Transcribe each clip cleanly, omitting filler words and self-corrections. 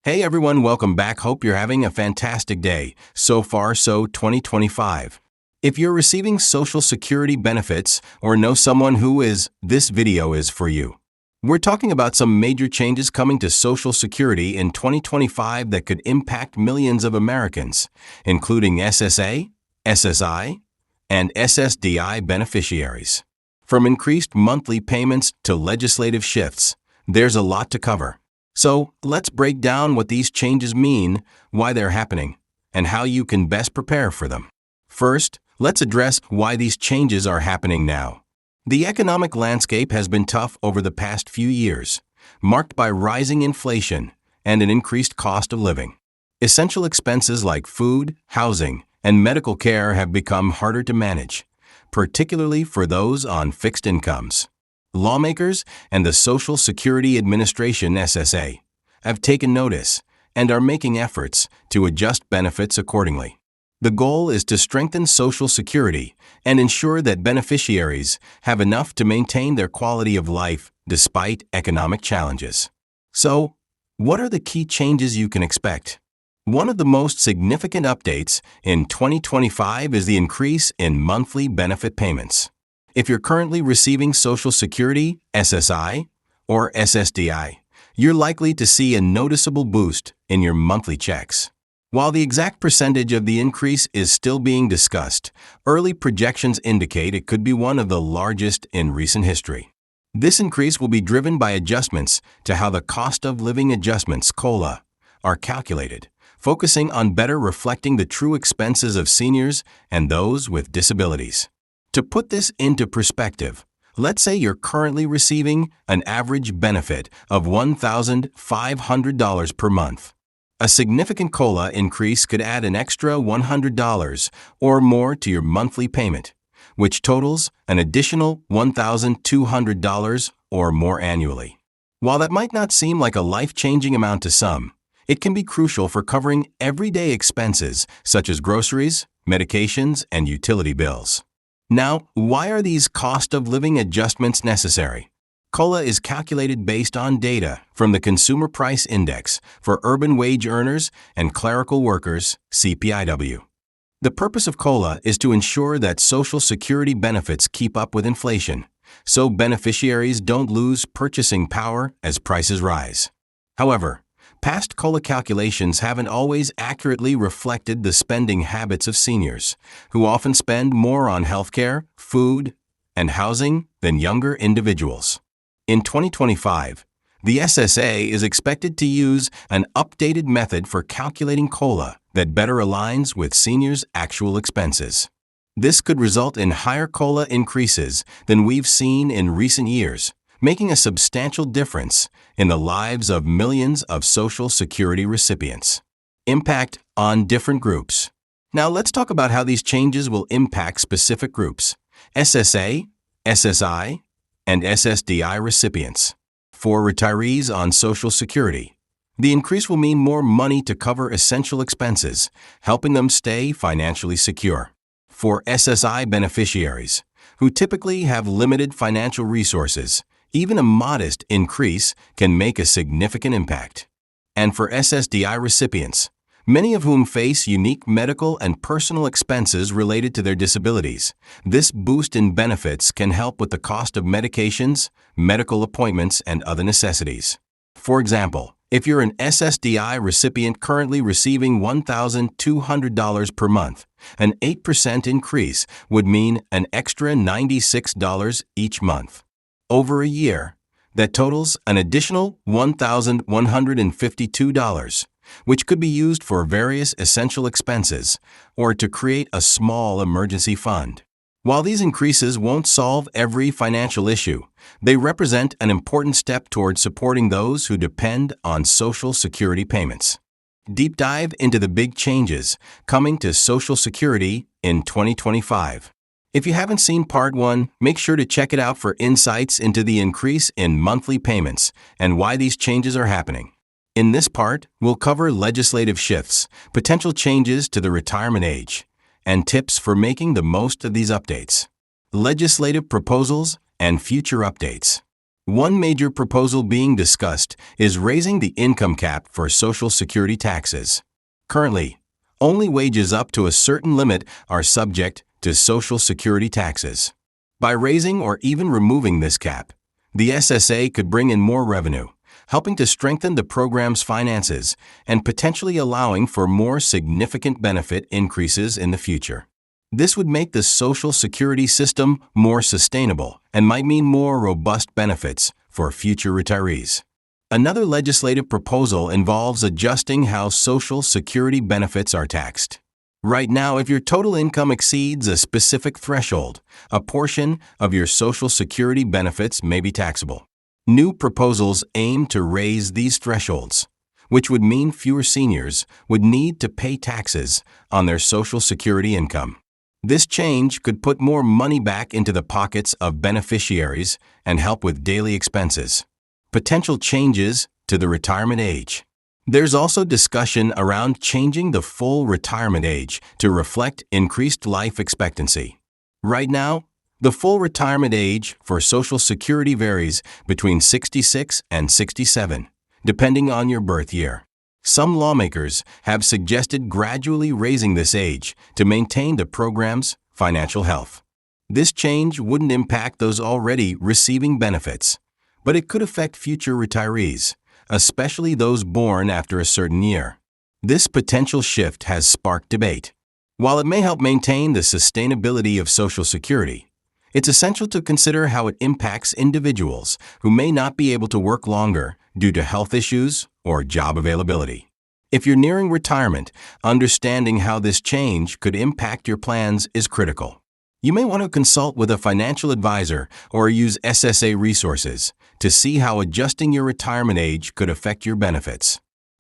Hey everyone, welcome back. Hope you're having a fantastic day. So far, so 2025. If you're receiving Social Security benefits or know someone who is, this video is for you. We're talking about some major changes coming to Social Security in 2025 that could impact millions of Americans, including SSA, SSI, and SSDI beneficiaries. From increased monthly payments to legislative shifts, there's a lot to cover. So, let's break down what these changes mean, why they're happening, and how you can best prepare for them. First, let's address why these changes are happening now. The economic landscape has been tough over the past few years, marked by rising inflation and an increased cost of living. Essential expenses like food, housing, and medical care have become harder to manage, particularly for those on fixed incomes. Lawmakers and the Social Security Administration (SSA) have taken notice and are making efforts to adjust benefits accordingly. The goal is to strengthen Social Security and ensure that beneficiaries have enough to maintain their quality of life despite economic challenges. So, what are the key changes you can expect? One of the most significant updates in 2025 is the increase in monthly benefit payments. If you're currently receiving Social Security, SSI, or SSDI, you're likely to see a noticeable boost in your monthly checks. While the exact percentage of the increase is still being discussed, early projections indicate it could be one of the largest in recent history. This increase will be driven by adjustments to how the cost of living adjustments (COLA) are calculated, focusing on better reflecting the true expenses of seniors and those with disabilities. To put this into perspective, let's say you're currently receiving an average benefit of $1,500 per month. A significant COLA increase could add an extra $100 or more to your monthly payment, which totals an additional $1,200 or more annually. While that might not seem like a life-changing amount to some, it can be crucial for covering everyday expenses such as groceries, medications, and utility bills. Now, why are these cost of living adjustments necessary? COLA is calculated based on data from the Consumer Price Index for urban wage earners and clerical workers, CPIW. The purpose of COLA is to ensure that Social Security benefits keep up with inflation, so beneficiaries don't lose purchasing power as prices rise. However, past COLA calculations haven't always accurately reflected the spending habits of seniors, who often spend more on healthcare, food, and housing than younger individuals. In 2025, the SSA is expected to use an updated method for calculating COLA that better aligns with seniors' actual expenses. This could result in higher COLA increases than we've seen in recent years, making a substantial difference in the lives of millions of Social Security recipients. Impact on different groups. Now let's talk about how these changes will impact specific groups: SSA, SSI, and SSDI recipients. For retirees on Social Security, the increase will mean more money to cover essential expenses, helping them stay financially secure. For SSI beneficiaries, who typically have limited financial resources, even a modest increase can make a significant impact. And for SSDI recipients, many of whom face unique medical and personal expenses related to their disabilities, this boost in benefits can help with the cost of medications, medical appointments, and other necessities. For example, if you're an SSDI recipient currently receiving $1,200 per month, an 8% increase would mean an extra $96 each month. Over a year, that totals an additional $1,152, which could be used for various essential expenses or to create a small emergency fund. While these increases won't solve every financial issue, they represent an important step toward supporting those who depend on Social Security payments. Deep dive into the big changes coming to Social Security in 2025. If you haven't seen Part 1, make sure to check it out for insights into the increase in monthly payments and why these changes are happening. In this part, we'll cover legislative shifts, potential changes to the retirement age, and tips for making the most of these updates. Legislative proposals and future updates. One major proposal being discussed is raising the income cap for Social Security taxes. Currently, only wages up to a certain limit are subject to Social Security taxes. By raising or even removing this cap, the SSA could bring in more revenue, helping to strengthen the program's finances and potentially allowing for more significant benefit increases in the future. This would make the Social Security system more sustainable and might mean more robust benefits for future retirees. Another legislative proposal involves adjusting how Social Security benefits are taxed. Right now, if your total income exceeds a specific threshold, a portion of your Social Security benefits may be taxable. New proposals aim to raise these thresholds, which would mean fewer seniors would need to pay taxes on their Social Security income. This change could put more money back into the pockets of beneficiaries and help with daily expenses. Potential changes to the retirement age. There's also discussion around changing the full retirement age to reflect increased life expectancy. Right now, the full retirement age for Social Security varies between 66 and 67, depending on your birth year. Some lawmakers have suggested gradually raising this age to maintain the program's financial health. This change wouldn't impact those already receiving benefits, but it could affect future retirees, especially those born after a certain year. This potential shift has sparked debate. While it may help maintain the sustainability of Social Security, it's essential to consider how it impacts individuals who may not be able to work longer due to health issues or job availability. If you're nearing retirement, understanding how this change could impact your plans is critical. You may want to consult with a financial advisor or use SSA resources to see how adjusting your retirement age could affect your benefits.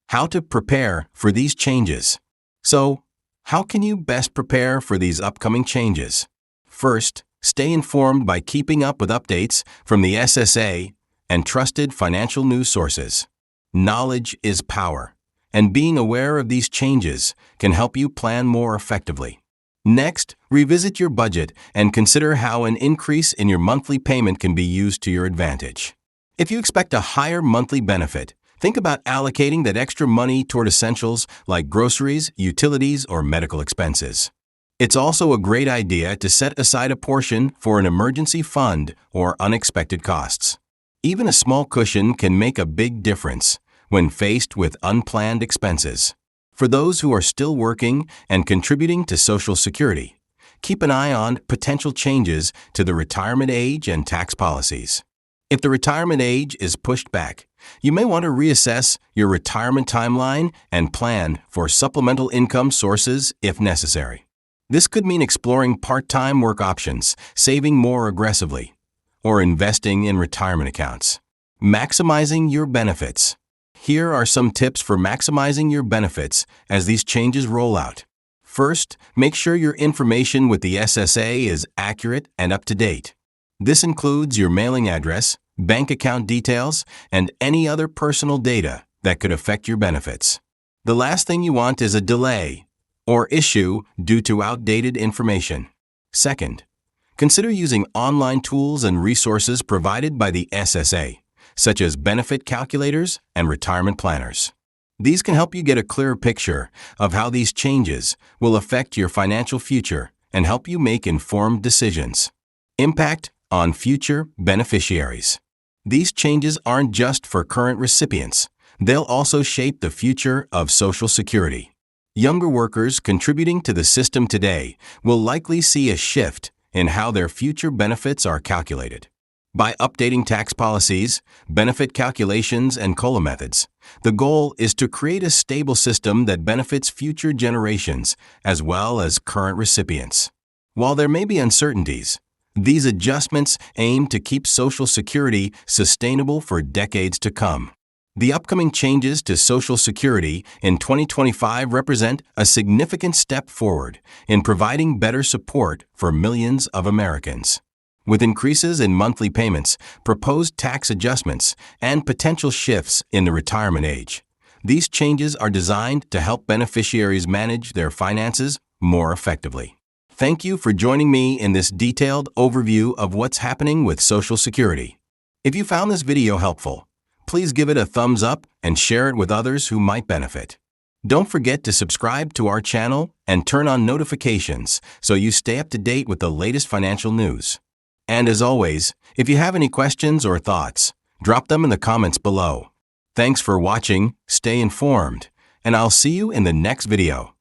How to prepare for these changes. So, how can you best prepare for these upcoming changes? First, stay informed by keeping up with updates from the SSA and trusted financial news sources. Knowledge is power, and being aware of these changes can help you plan more effectively. Next, revisit your budget and consider how an increase in your monthly payment can be used to your advantage. If you expect a higher monthly benefit, think about allocating that extra money toward essentials like groceries, utilities, or medical expenses. It's also a great idea to set aside a portion for an emergency fund or unexpected costs. Even a small cushion can make a big difference when faced with unplanned expenses. For those who are still working and contributing to Social Security, keep an eye on potential changes to the retirement age and tax policies. If the retirement age is pushed back, you may want to reassess your retirement timeline and plan for supplemental income sources if necessary. This could mean exploring part-time work options, saving more aggressively, or investing in retirement accounts. Maximizing your benefits. Here are some tips for maximizing your benefits as these changes roll out. First, make sure your information with the SSA is accurate and up to date. This includes your mailing address, bank account details, and any other personal data that could affect your benefits. The last thing you want is a delay or issue due to outdated information. Second, consider using online tools and resources provided by the SSA, such as benefit calculators and retirement planners. These can help you get a clearer picture of how these changes will affect your financial future and help you make informed decisions. Impact on future beneficiaries. These changes aren't just for current recipients. They'll also shape the future of Social Security. Younger workers contributing to the system today will likely see a shift in how their future benefits are calculated. By updating tax policies, benefit calculations, and COLA methods, the goal is to create a stable system that benefits future generations as well as current recipients. While there may be uncertainties, these adjustments aim to keep Social Security sustainable for decades to come. The upcoming changes to Social Security in 2025 represent a significant step forward in providing better support for millions of Americans. With increases in monthly payments, proposed tax adjustments, and potential shifts in the retirement age, these changes are designed to help beneficiaries manage their finances more effectively. Thank you for joining me in this detailed overview of what's happening with Social Security. If you found this video helpful, please give it a thumbs up and share it with others who might benefit. Don't forget to subscribe to our channel and turn on notifications so you stay up to date with the latest financial news. And as always, if you have any questions or thoughts, drop them in the comments below. Thanks for watching, stay informed, and I'll see you in the next video.